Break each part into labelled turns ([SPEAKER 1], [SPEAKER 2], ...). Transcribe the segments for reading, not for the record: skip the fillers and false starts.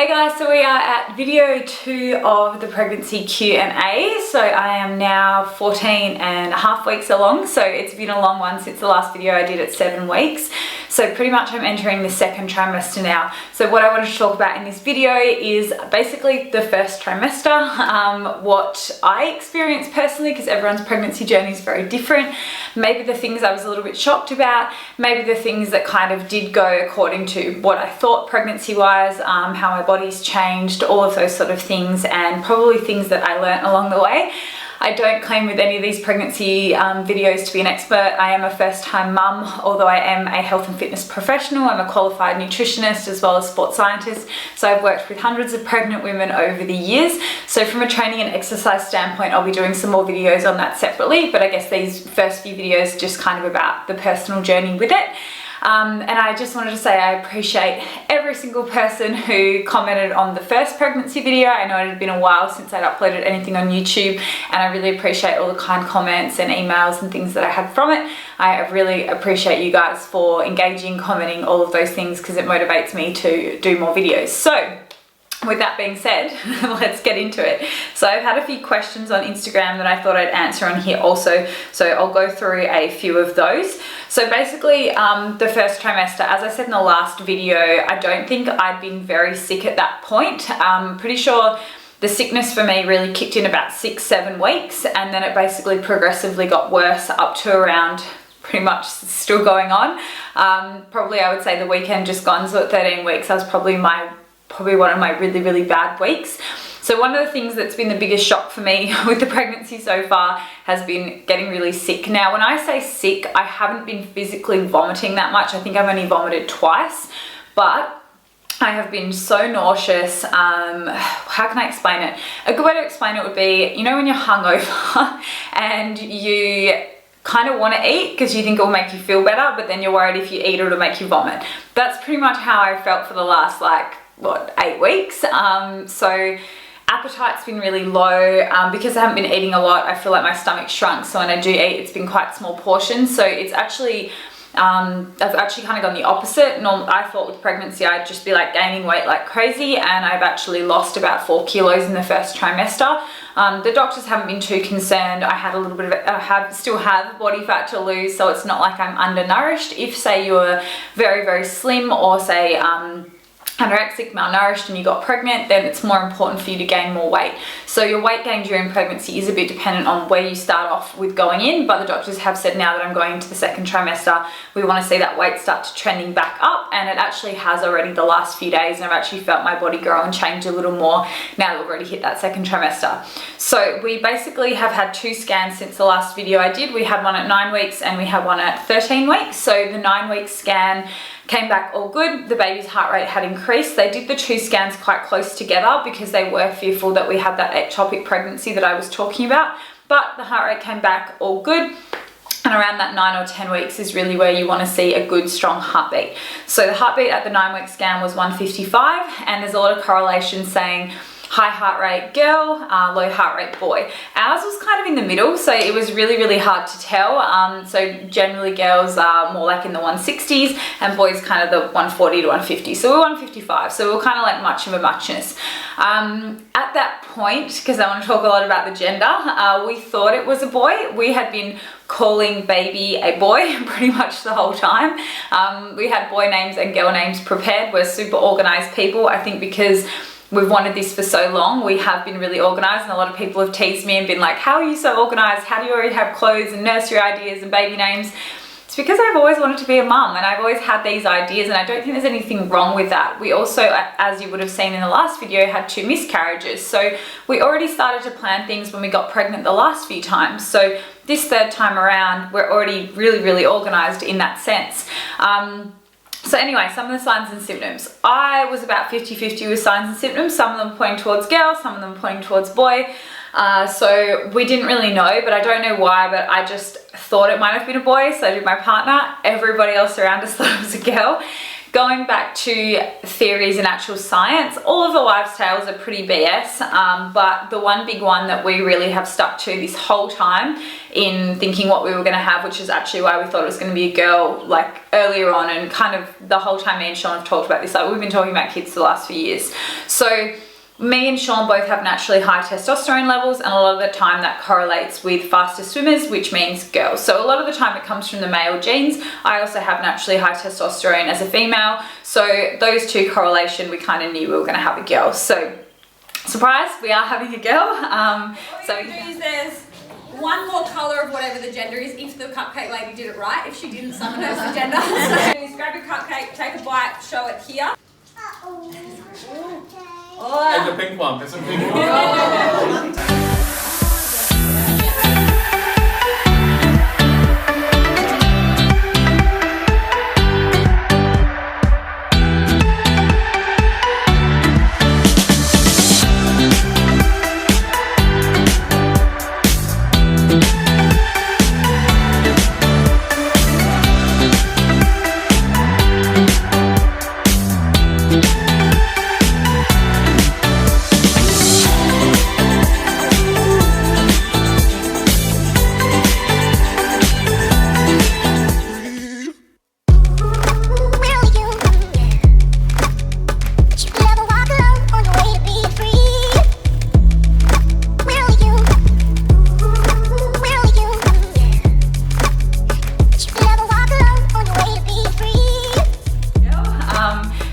[SPEAKER 1] Hey guys, so we are at video 2 of the pregnancy Q&A. So I am now 14 and a half weeks along, so it's been a long one since the last video I did at 7 weeks. So pretty much I'm entering the second trimester now. So what I wanted to talk about in this video is basically the first trimester, what I experienced personally, because everyone's pregnancy journey is very different. Maybe the things I was a little bit shocked about, maybe the things that kind of did go according to what I thought pregnancy-wise, how my body's changed, all of those sort of things, and probably things that I learnt along the way. I don't claim with any of these pregnancy videos to be an expert. I am a first-time mum, although I am a health and fitness professional. I'm a qualified nutritionist as well as sports scientist. So I've worked with hundreds of pregnant women over the years. So from a training and exercise standpoint, I'll be doing some more videos on that separately. But I guess these first few videos are just kind of about the personal journey with it. And I just wanted to say I appreciate every single person who commented on the first pregnancy video. I know it had been a while since I'd uploaded anything on YouTube, and I really appreciate all the kind comments and emails and things that I had from it. I really appreciate you guys for engaging, commenting, all of those things, because it motivates me to do more videos. So with that being said, let's get into it. So I've had a few questions on Instagram that I thought I'd answer on here also. So I'll go through a few of those. So basically, the first trimester, as I said in the last video, I don't think I'd been very sick at that point. I'm pretty sure the sickness for me really kicked in about 6-7 weeks, and then it basically progressively got worse up to around pretty much still going on. Probably I would say the weekend just gone, so at 13 weeks, I was probably one of my really bad weeks. So one of the things that's been the biggest shock for me with the pregnancy so far has been getting really sick. Now, when I say sick, I haven't been physically vomiting that much. I think I've only vomited twice, but I have been so nauseous. How can I explain it? A good way to explain it would be, you know, when you're hungover and you kind of want to eat because you think it will make you feel better, but then you're worried if you eat it'll make you vomit. That's pretty much how I felt for the last 8 weeks. So appetite's been really low. Because I haven't been eating a lot, I feel like my stomach shrunk, so when I do eat, it's been quite small portions. So it's actually I've actually kind of gone the opposite. I thought with pregnancy I'd just be like gaining weight like crazy, and I've actually lost about 4 kilos in the first trimester. The doctors haven't been too concerned. I had a little bit of still have body fat to lose, so it's not like I'm undernourished. If say you're very slim, or say anorexic, malnourished, and you got pregnant, then it's more important for you to gain more weight. So your weight gain during pregnancy is a bit dependent on where you start off with going in, but the doctors have said now that I'm going into the second trimester, we want to see that weight start to trending back up, and it actually has already the last few days, and I've actually felt my body grow and change a little more now that we've already hit that second trimester. So we basically have had 2 scans since the last video I did. We had one at 9 weeks and we had one at 13 weeks. So the 9-week scan came back all good. The baby's heart rate had increased. They did the 2 scans quite close together because they were fearful that we had that ectopic pregnancy that I was talking about, but the heart rate came back all good. And around that 9 or 10 weeks is really where you want to see a good strong heartbeat. So the heartbeat at the 9-week scan was 155, and there's a lot of correlation saying high heart rate girl, low heart rate boy. Ours was kind of in the middle, so it was really hard to tell. So generally girls are more like in the 160s and boys kind of the 140 to 150. So we're 155, so we're kind of like much of a muchness. At that point, because I want to talk a lot about the gender, we thought it was a boy. We had been calling baby a boy pretty much the whole time. We had boy names and girl names prepared. We're super organized people, I think, because we've wanted this for so long. We have been really organized, and a lot of people have teased me and been like, how are you so organized? How do you already have clothes and nursery ideas and baby names? It's because I've always wanted to be a mum, and I've always had these ideas, and I don't think there's anything wrong with that. We also, as you would have seen in the last video, had 2 miscarriages. So we already started to plan things when we got pregnant the last few times. So this 3rd time around, we're already really organized in that sense. So anyway, some of the signs and symptoms. I was about 50-50 with signs and symptoms. Some of them pointing towards girl, some of them pointing towards boy. So we didn't really know, but I don't know why, but I just thought it might have been a boy, so did my partner. Everybody else around us thought it was a girl. going back to theories and actual science, all of the wives' tales are pretty BS, but the one big one that we really have stuck to this whole time in thinking what we were going to have, which is actually why we thought it was going to be a girl, like earlier on, and kind of the whole time me and Sean have talked about this, like we've been talking about kids for the last few years. So me and Sean both have naturally high testosterone levels, and a lot of the time that correlates with faster swimmers, which means girls. So a lot of the time it comes from the male genes. I also have naturally high testosterone as a female. So those two correlation, we kind of knew we were going to have a girl. So surprise, we are having a girl.
[SPEAKER 2] So there's one more colour of whatever the gender is, if the cupcake lady did it right. If she didn't, someone knows the gender. So grab your cupcake, take a bite, show it here. Oh.
[SPEAKER 3] And the pink one, there's a pink one.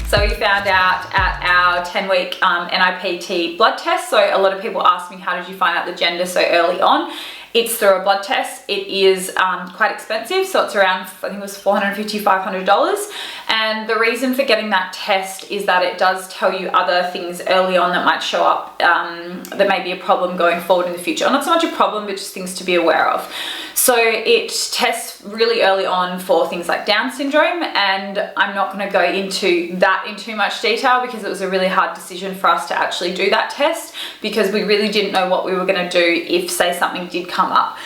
[SPEAKER 1] So we found out at our 10-week NIPT blood test. So a lot of people ask me, how did you find out the gender so early on? It's through a blood test. It is quite expensive, so it's around, I think it was $450, $500. And the reason for getting that test is that it does tell you other things early on that might show up that may be a problem going forward in the future. Or not so much a problem, but just things to be aware of. So it tests really early on for things like Down syndrome, and I'm not going to go into that in too much detail because it was a really hard decision for us to actually do that test because we really didn't know what we were going to do if, say, something did come up.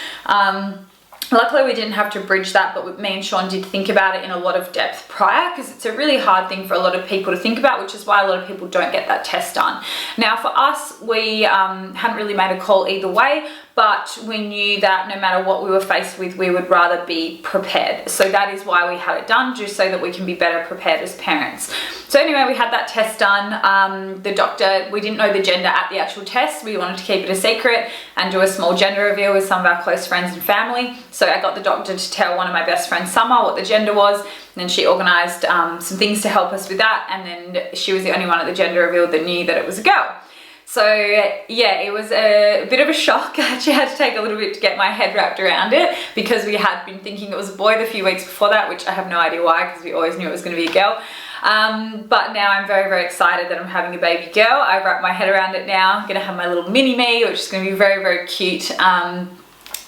[SPEAKER 1] Luckily we didn't have to bridge that, but me and Sean did think about it in a lot of depth prior because it's a really hard thing for a lot of people to think about, which is why a lot of people don't get that test done. Now for us, we hadn't really made a call either way, but we knew that no matter what we were faced with, we would rather be prepared. So that is why we had it done, just so that we can be better prepared as parents. So anyway, we had that test done. The doctor, we didn't know the gender at the actual test. We wanted to keep it a secret and do a small gender reveal with some of our close friends and family. So I got the doctor to tell one of my best friends, Summer, what the gender was. And then she organised some things to help us with that. And then she was the only one at the gender reveal that knew that it was a girl. So yeah, it was a bit of a shock. I actually had to take a little bit to get my head wrapped around it because we had been thinking it was a boy the few weeks before that, which I have no idea why because we always knew it was going to be a girl. But now I'm very, very excited that I'm having a baby girl. I've wrapped my head around it now. I'm going to have my little mini me, which is going to be very, very cute.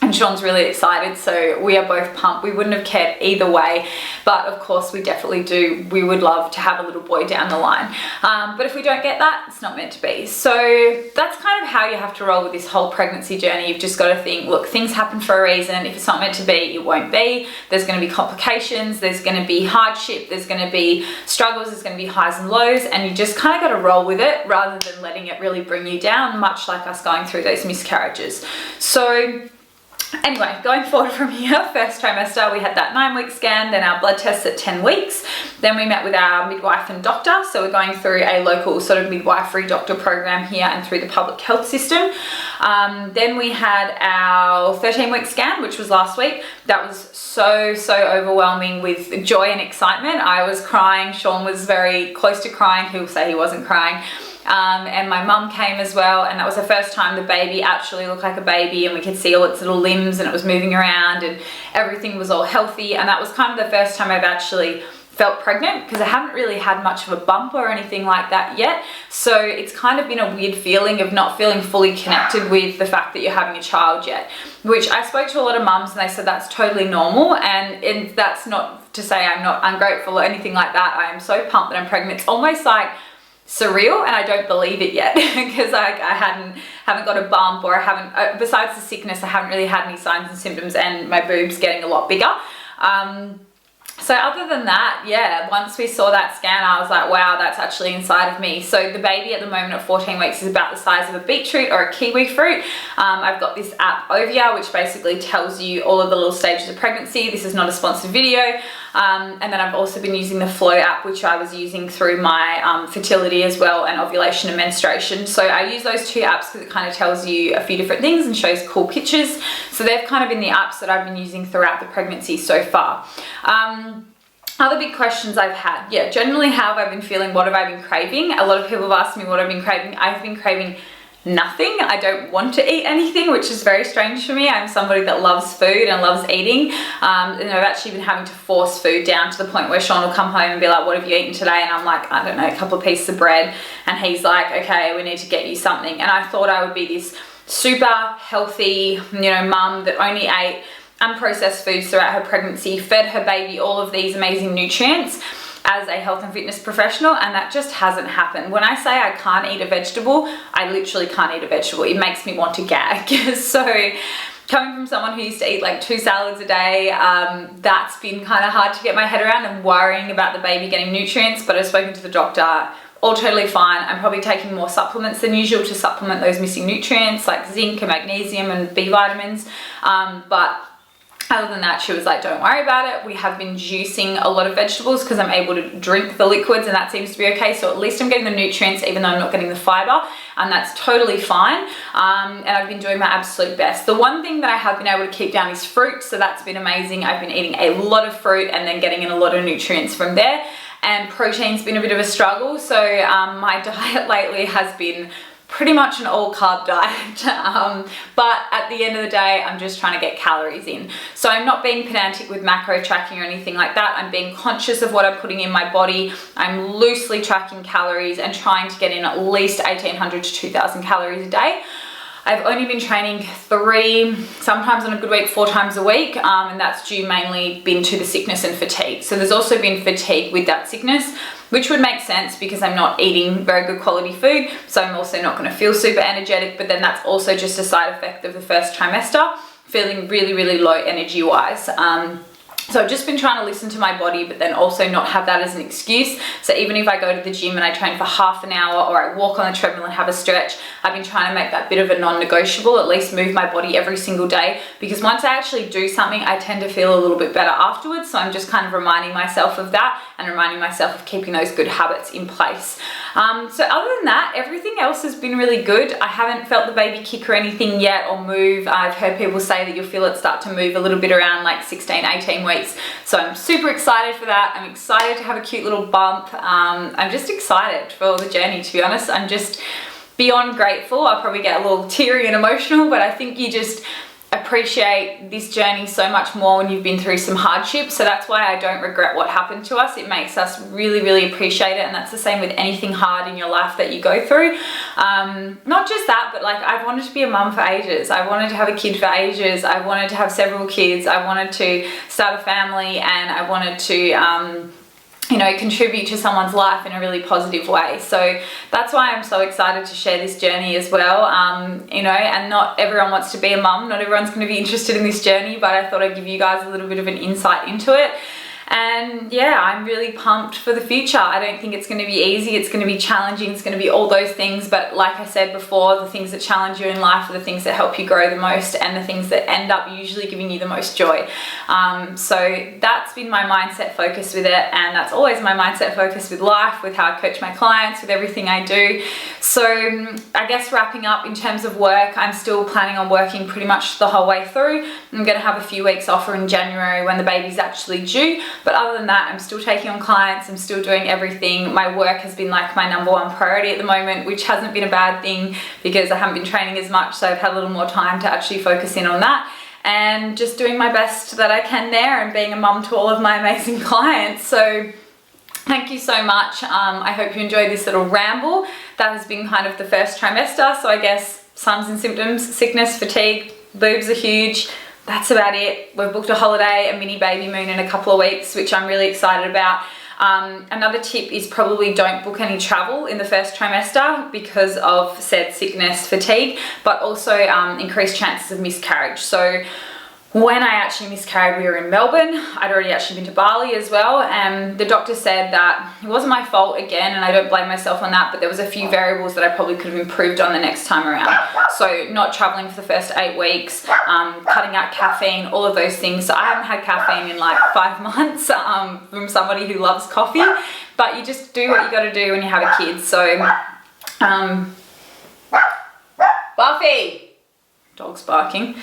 [SPEAKER 1] And Sean's really excited, so we are both pumped. We wouldn't have cared either way, but of course we definitely do. We would love to have a little boy down the line. But if we don't get that, it's not meant to be. So that's kind of how you have to roll with this whole pregnancy journey. You've just got to think, look, things happen for a reason. If it's not meant to be, it won't be. There's going to be complications. There's going to be hardship. There's going to be struggles. There's going to be highs and lows, and you just kind of got to roll with it rather than letting it really bring you down, much like us going through those miscarriages. So anyway, going forward from here, first trimester, we had that 9-week scan, then our blood tests at 10 weeks. Then we met with our midwife and doctor. So we're going through a local sort of midwifery doctor program here and through the public health system. Then we had our 13-week scan, which was last week. That was so overwhelming with joy and excitement. I was crying. Sean was very close to crying. He'll say he wasn't crying. And my mum came as well, and that was the first time the baby actually looked like a baby, and we could see all its little limbs and it was moving around and everything was all healthy. And that was kind of the first time I've actually felt pregnant because I haven't really had much of a bump or anything like that yet. So it's kind of been a weird feeling of not feeling fully connected with the fact that you're having a child yet, which I spoke to a lot of mums and they said that's totally normal, and that's not to say I'm not ungrateful or anything like that. I am so pumped that I'm pregnant. It's almost like surreal, and I don't believe it yet because I haven't got a bump, or I haven't, besides the sickness, I haven't really had any signs and symptoms, and my boob's getting a lot bigger. So other than that, yeah, once we saw that scan, I was like, wow, that's actually inside of me. So the baby at the moment at 14 weeks is about the size of a beetroot or a kiwi fruit. I've got this app Ovia, which basically tells you all of the little stages of pregnancy. This is not a sponsored video. And then I've also been using the Flow app, which I was using through my fertility as well, and ovulation and menstruation. So I use those two apps because it kind of tells you a few different things and shows cool pictures. So they've kind of been the apps that I've been using throughout the pregnancy so far. Other big questions I've had, yeah, generally how have I been feeling? What have I been craving? A lot of people have asked me what I've been craving. I've been craving nothing. I don't want to eat anything, which is very strange for me. I'm somebody that loves food and loves eating, and I've actually been having to force food down to the point where Sean will come home and be like, what have you eaten today? And I'm like, I don't know, a couple of pieces of bread. And he's like, okay, we need to get you something. And I thought I would be this super healthy, you know, mum that only ate unprocessed foods throughout her pregnancy, fed her baby all of these amazing nutrients as a health and fitness professional, and that just hasn't happened. When I say I can't eat a vegetable, I literally can't eat a vegetable. It makes me want to gag. So coming from someone who used to eat like 2 salads a day, that's been kind of hard to get my head around, and worrying about the baby getting nutrients. But I've spoken to the doctor, all totally fine. I'm probably taking more supplements than usual to supplement those missing nutrients like zinc and magnesium and B vitamins, but other than that, she was like, don't worry about it. We have been juicing a lot of vegetables because I'm able to drink the liquids, and that seems to be okay. So at least I'm getting the nutrients even though I'm not getting the fiber, and that's totally fine. And I've been doing my absolute best. The one thing that I have been able to keep down is fruit, so that's been amazing. I've been eating a lot of fruit and then getting in a lot of nutrients from there. And protein's been a bit of a struggle. So my diet lately has been pretty much an all carb diet, but at the end of the day, I'm just trying to get calories in. So I'm not being pedantic with macro tracking or anything like that. I'm being conscious of what I'm putting in my body. I'm loosely tracking calories and trying to get in at least 1,800 to 2,000 calories a day. I've only been training 3, sometimes on a good week, 4 times a week, and that's due mainly been to the sickness and fatigue. So there's also been fatigue with that sickness, which would make sense because I'm not eating very good quality food, so I'm also not going to feel super energetic. But then that's also just a side effect of the first trimester, feeling really, really low energy wise. So I've just been trying to listen to my body, but then also not have that as an excuse. So even if I go to the gym and I train for half an hour, or I walk on the treadmill and have a stretch, I've been trying to make that bit of a non-negotiable, at least move my body every single day, because once I actually do something, I tend to feel a little bit better afterwards. So I'm just kind of reminding myself of that and reminding myself of keeping those good habits in place. So other than that, everything else has been really good. I haven't felt the baby kick or anything yet, or move. I've heard people say that you'll feel it start to move a little bit around like 16, 18 weeks. So I'm super excited for that. I'm excited to have a cute little bump. I'm just excited for the journey, to be honest. I'm just beyond grateful. I'll probably get a little teary and emotional, but I think you just appreciate this journey so much more when you've been through some hardships. So that's why I don't regret what happened to us. It makes us really, really appreciate it. And that's the same with anything hard in your life that you go through. Not just that, but like, I've wanted to be a mum for ages. I wanted to have a kid for ages. I wanted to have several kids. I wanted to start a family, and I wanted to you know, contribute to someone's life in a really positive way. So that's why I'm so excited to share this journey as well. You know, and not everyone wants to be a mum, not everyone's going to be interested in this journey, but I thought I'd give you guys a little bit of an insight into it. And yeah, I'm really pumped for the future. I don't think it's going to be easy. It's going to be challenging. It's going to be all those things. But like I said before, the things that challenge you in life are the things that help you grow the most, and the things that end up usually giving you the most joy. So that's been my mindset focus with it. And that's always my mindset focus with life, with how I coach my clients, with everything I do. So I guess wrapping up in terms of work, I'm still planning on working pretty much the whole way through. I'm going to have a few weeks off in January when the baby's actually due. But other than that, I'm still taking on clients. I'm still doing everything. My work has been like my #1 priority at the moment, which hasn't been a bad thing because I haven't been training as much. So I've had a little more time to actually focus in on that, and just doing my best that I can there, and being a mum to all of my amazing clients. So thank you so much. I hope you enjoyed this little ramble. That has been kind of the first trimester. So I guess signs and symptoms: sickness, fatigue, boobs are huge. That's about it. We've booked a holiday, a mini baby moon in a couple of weeks, which I'm really excited about. Another tip is probably don't book any travel in the first trimester because of said sickness, fatigue, but also increased chances of miscarriage. So when I actually miscarried, we were in Melbourne. I'd already actually been to Bali as well, and the doctor said that it wasn't my fault again, and I don't blame myself on that, but there was a few variables that I probably could have improved on the next time around. So not traveling for the first 8 weeks, cutting out caffeine, all of those things. So I haven't had caffeine in like 5 months from somebody who loves coffee, but you just do what you got to do when you have a kid. So, Buffy! Dog's barking.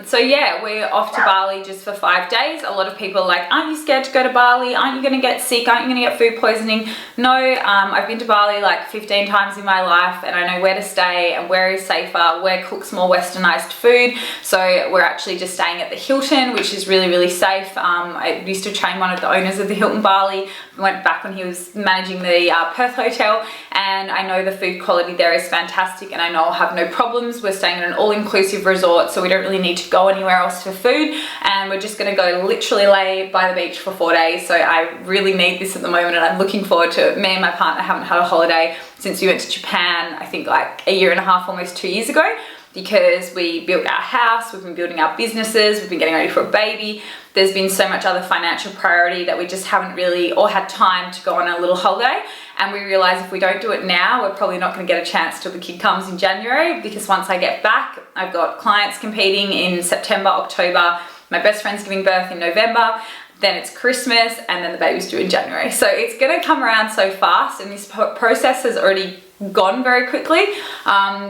[SPEAKER 1] So yeah, we're off to Bali just for 5 days. A lot of people are like, aren't you scared to go to Bali? Aren't you gonna get sick? Aren't you gonna get food poisoning? No, I've been to Bali like 15 times in my life, and I know where to stay and where is safer, where cooks more westernized food. So we're actually just staying at the Hilton, which is really, really safe. I used to train one of the owners of the Hilton Bali. I went back when he was managing the Perth hotel, and I know the food quality there is fantastic, and I know I'll have no problems. We're staying at an all-inclusive resort, so we don't really need to go anywhere else for food, and we're just going to go literally lay by the beach for 4 days. So I really need this at the moment, and I'm looking forward to it. Me and my partner haven't had a holiday since we went to Japan, I think like 1.5 years, almost 2 years ago, because we built our house, we've been building our businesses, we've been getting ready for a baby. There's been so much other financial priority that we just haven't really or had time to go on a little holiday. And we realize if we don't do it now, we're probably not going to get a chance till the kid comes in January, because once I get back, I've got clients competing in September, October, my best friend's giving birth in November, then it's Christmas, and then the baby's due in January. So it's going to come around so fast, and this process has already gone very quickly.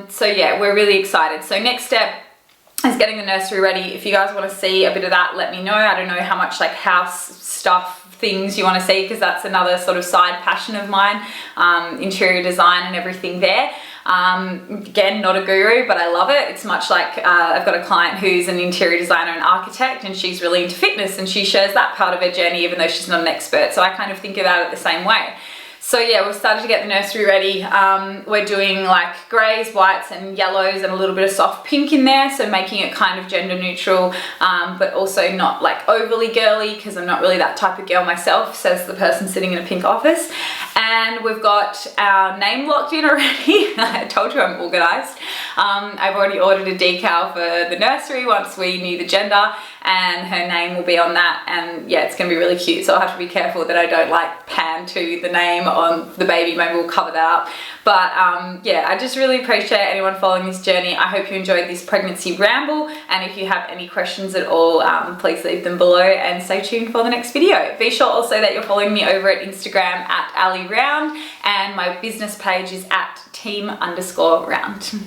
[SPEAKER 1] So yeah, we're really excited. So next step is getting the nursery ready. If you guys want to see a bit of that, let me know. I don't know how much like house stuff things you want to see, because that's another sort of side passion of mine, interior design and everything there. Again, not a guru, but I love it. It's much like I've got a client who's an interior designer and architect, and she's really into fitness, and she shares that part of her journey even though she's not an expert. So I kind of think about it the same way. So yeah, we've started to get the nursery ready. We're doing like greys, whites and yellows and a little bit of soft pink in there. So making it kind of gender neutral, but also not like overly girly, because I'm not really that type of girl myself, says the person sitting in a pink office. And we've got our name locked in already. I told you I'm organized. I've already ordered a decal for the nursery once we knew the gender, and her name will be on that. And yeah, it's gonna be really cute. So I'll have to be careful that I don't like pan to the name on the baby. Maybe we'll cover that up. But yeah, I just really appreciate anyone following this journey. I hope you enjoyed this pregnancy ramble, and if you have any questions at all, please leave them below, and stay tuned for the next video. Be sure also that you're following me over at Instagram at Ali Round, and my business page is at team_round.